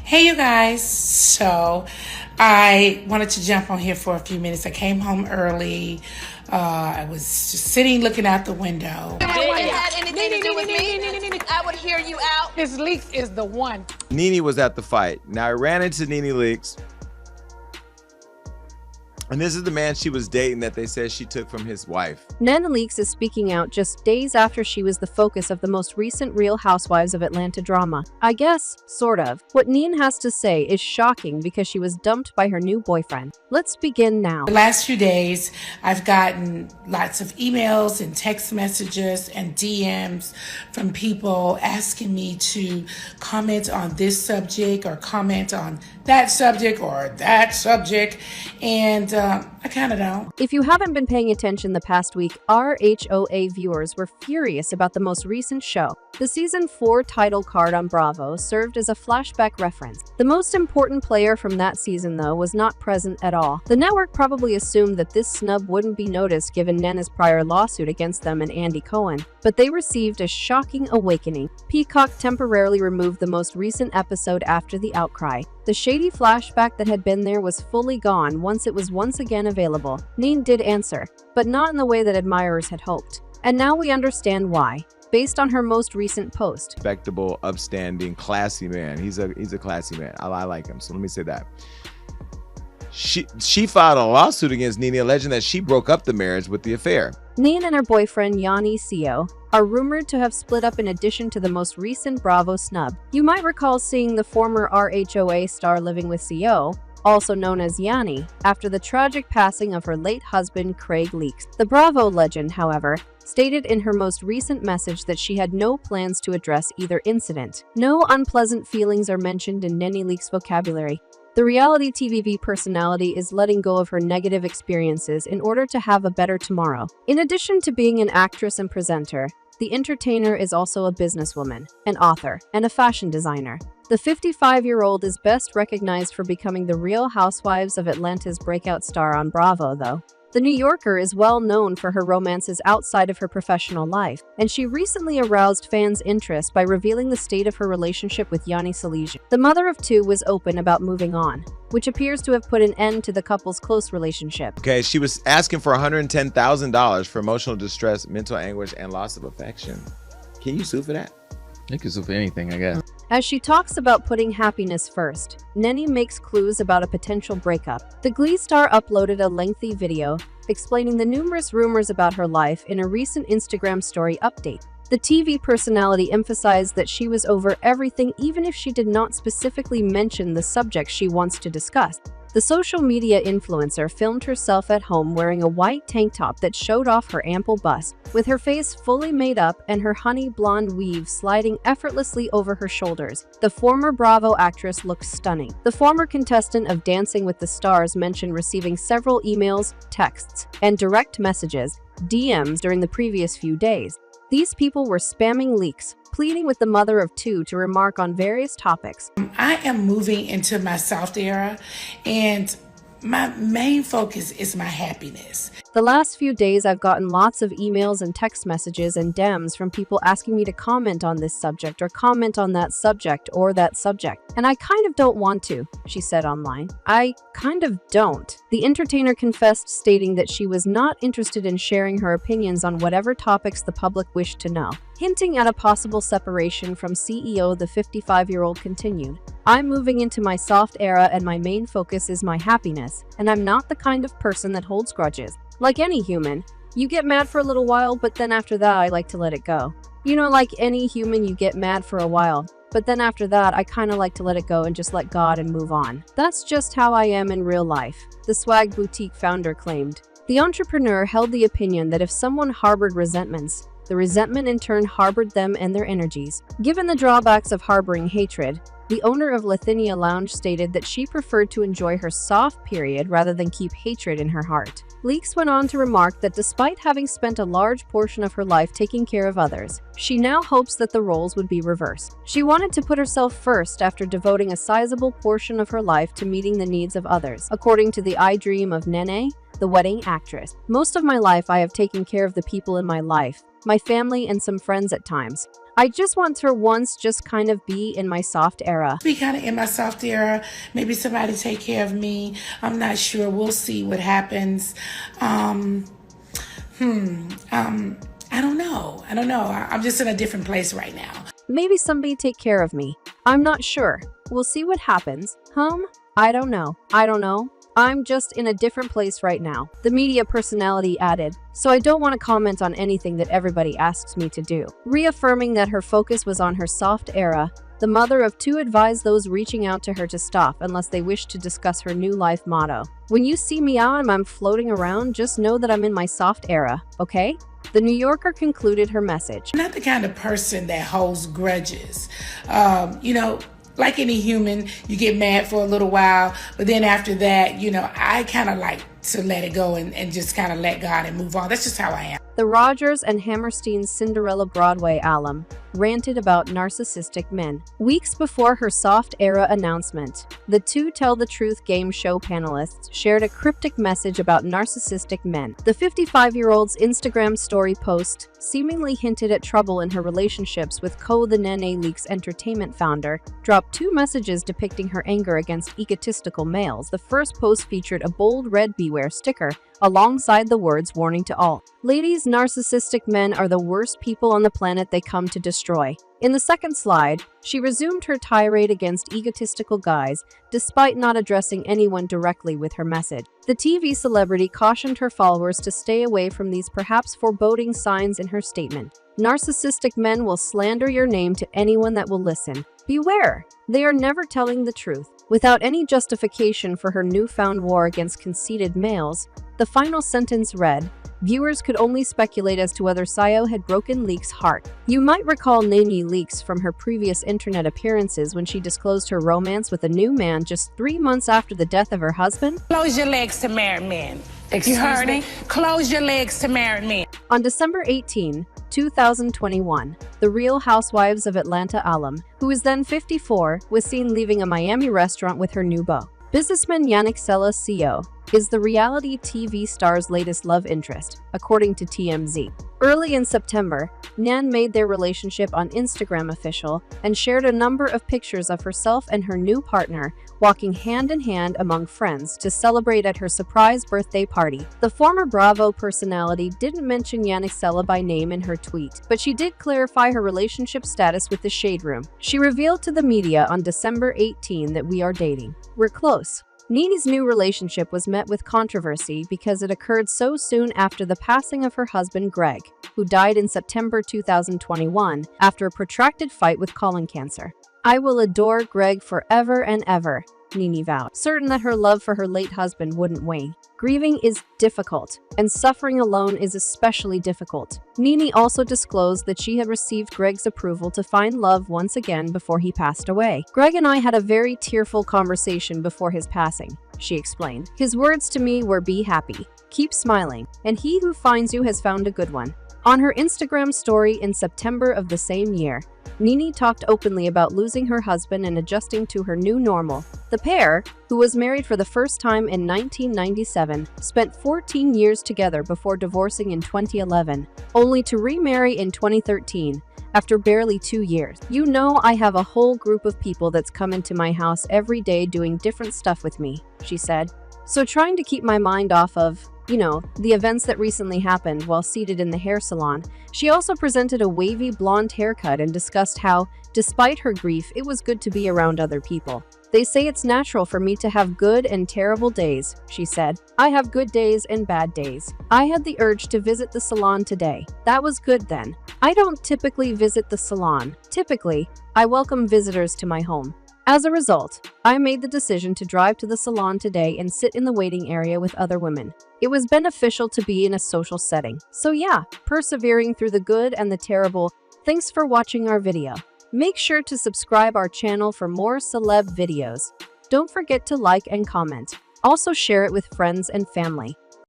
Hey, you guys. So I wanted to jump on here for a few minutes. I came home early. I was just sitting looking out the window. If it had anything to do with me, I would hear you out. Ms. Leakes is the one. Nene was at the fight. Now I ran into Nene Leakes. And this is the man she was dating that they said she took from his wife. Nene Leakes is speaking out just days after she was the focus of the most recent Real Housewives of Atlanta drama. I guess, sort of. What Nene has to say is shocking because she was dumped by her new boyfriend. Let's begin now. The last few days, I've gotten lots of emails and text messages and DMs from people asking me to comment on this subject or comment on that subject or that subject. And I kind of don't. If you haven't been paying attention the past week, RHOA viewers were furious about the most recent show. The Season 4 title card on Bravo served as a flashback reference. The most important player from that season, though, was not present at all. The network probably assumed that this snub wouldn't be noticed given Nene's prior lawsuit against them and Andy Cohen, but they received a shocking awakening. Peacock temporarily removed the most recent episode after the outcry. The shady flashback that had been there was fully gone once it was once again available. Nene did answer, but not in the way that admirers had hoped. And now we understand why. Based on her most recent post. Respectable, upstanding, classy man. He's a classy man. I like him. So let me say that. She filed a lawsuit against Nene alleging that she broke up the marriage with the affair. Nene and her boyfriend Yanni Co are rumored to have split up in addition to the most recent Bravo snub. You might recall seeing the former RHOA star living with Co, also known as Yanni, after the tragic passing of her late husband Craig Leakes. The Bravo legend, however, stated in her most recent message that she had no plans to address either incident. No unpleasant feelings are mentioned in Nene Leakes' vocabulary. The reality TV personality is letting go of her negative experiences in order to have a better tomorrow. In addition to being an actress and presenter, the entertainer is also a businesswoman, an author, and a fashion designer. The 55-year-old is best recognized for becoming the Real Housewives of Atlanta's breakout star on Bravo, though. The New Yorker is well known for her romances outside of her professional life, and she recently aroused fans' interest by revealing the state of her relationship with Yanni Co. The mother of two was open about moving on, which appears to have put an end to the couple's close relationship. Okay, she was asking for $110,000 for emotional distress, mental anguish, and loss of affection. Can you sue for that? You can sue for anything, I guess. As she talks about putting happiness first, Nene makes clues about a potential breakup. The Glee star uploaded a lengthy video explaining the numerous rumors about her life in a recent Instagram story update. The TV personality emphasized that she was over everything even if she did not specifically mention the subject she wants to discuss. The social media influencer filmed herself at home wearing a white tank top that showed off her ample bust, with her face fully made up and her honey blonde weave sliding effortlessly over her shoulders. The former Bravo actress looked stunning. The former contestant of Dancing with the Stars mentioned receiving several emails, texts, and direct messages, DMs, during the previous few days. These people were spamming Leakes, pleading with the mother of two to remark on various topics. I am moving into my soft era, and my main focus is my happiness. The last few days I've gotten lots of emails and text messages and DMs from people asking me to comment on this subject or comment on that subject or that subject. And I kind of don't want to, she said online. I kind of don't. The entertainer confessed, stating that she was not interested in sharing her opinions on whatever topics the public wished to know. Hinting at a possible separation from CEO, the 55-year-old continued, "I'm moving into my soft era and my main focus is my happiness, and I'm not the kind of person that holds grudges. Like any human, you get mad for a little while, but then after that I like to let it go. You know, like any human, you get mad for a while, but then after that I kind of like to let it go and just let God and move on. That's just how I am in real life," the swag boutique founder claimed. The entrepreneur held the opinion that if someone harbored resentments, the resentment in turn harbored them and their energies. Given the drawbacks of harboring hatred, the owner of Lithuania Lounge stated that she preferred to enjoy her soft period rather than keep hatred in her heart. Leakes went on to remark that despite having spent a large portion of her life taking care of others, she now hopes that the roles would be reversed. She wanted to put herself first after devoting a sizable portion of her life to meeting the needs of others, according to the I Dream of Nene, the wedding actress. "Most of my life I have taken care of the people in my life, my family and some friends at times. I just want to once just kind of be in my soft era. Be kind of in my soft era. Maybe somebody take care of me. I'm not sure. We'll see what happens. I don't know. I'm just in a different place right now. Maybe somebody take care of me. I'm not sure. We'll see what happens. I don't know. I'm just in a different place right now. The media personality added, so I don't want to comment on anything that everybody asks me to do. Reaffirming that her focus was on her soft era, the mother of two advised those reaching out to her to stop unless they wish to discuss her new life motto. When you see me out and I'm floating around, just know that I'm in my soft era, okay? The New Yorker concluded her message. I'm not the kind of person that holds grudges. Like any human, you get mad for a little while, but then after that, I kind of like to let it go and just kind of let God and move on. That's just how I am. The Rodgers and Hammerstein's Cinderella Broadway alum ranted about narcissistic men. Weeks before her soft era announcement, the two Tell the Truth game show panelists shared a cryptic message about narcissistic men. The 55-year-old's Instagram story post seemingly hinted at trouble in her relationships with the Nene Leakes entertainment founder, dropped two messages depicting her anger against egotistical males. The first post featured a bold red beware sticker alongside the words warning to all. Ladies, narcissistic men are the worst people on the planet. They come to destroy. In the second slide, she resumed her tirade against egotistical guys, despite not addressing anyone directly with her message. The TV celebrity cautioned her followers to stay away from these perhaps foreboding signs in her statement. Narcissistic men will slander your name to anyone that will listen. Beware, they are never telling the truth. Without any justification for her newfound war against conceited males, the final sentence read, viewers could only speculate as to whether Sayo had broken Leakes' heart. You might recall Nene Leakes from her previous internet appearances when she disclosed her romance with a new man just 3 months after the death of her husband. Close your legs to married men. You heard me? Close your legs to married men. On December 18, 2021, the Real Housewives of Atlanta alum, who is then 54, was seen leaving a Miami restaurant with her new beau. Businessman Yannick CEO is the reality TV star's latest love interest, according to TMZ. Early in September, Nan made their relationship on Instagram official and shared a number of pictures of herself and her new partner walking hand in hand among friends to celebrate at her surprise birthday party. The former Bravo personality didn't mention Yannick by name in her tweet, but she did clarify her relationship status with the Shade Room. She revealed to the media on December 18 that we are dating. We're close. Nene's new relationship was met with controversy because it occurred so soon after the passing of her husband Greg, who died in September 2021 after a protracted fight with colon cancer. I will adore Greg forever and ever, Nene vowed, certain that her love for her late husband wouldn't wane. Grieving is difficult, and suffering alone is especially difficult. Nene also disclosed that she had received Greg's approval to find love once again before he passed away. Greg and I had a very tearful conversation before his passing, she explained. His words to me were, be happy, keep smiling, and he who finds you has found a good one. On her Instagram story in September of the same year, Nene talked openly about losing her husband and adjusting to her new normal. The pair, who was married for the first time in 1997, spent 14 years together before divorcing in 2011, only to remarry in 2013, after barely 2 years. You know, I have a whole group of people that's come into my house every day doing different stuff with me, she said. So trying to keep my mind off of, the events that recently happened while seated in the hair salon, she also presented a wavy blonde haircut and discussed how, despite her grief, it was good to be around other people. They say it's natural for me to have good and terrible days, she said. I have good days and bad days. I had the urge to visit the salon today. That was good then. I don't typically visit the salon. Typically, I welcome visitors to my home. As a result, I made the decision to drive to the salon today and sit in the waiting area with other women. It was beneficial to be in a social setting. So yeah, persevering through the good and the terrible. Thanks for watching our video. Make sure to subscribe our channel for more celeb videos. Don't forget to like and comment. Also share it with friends and family.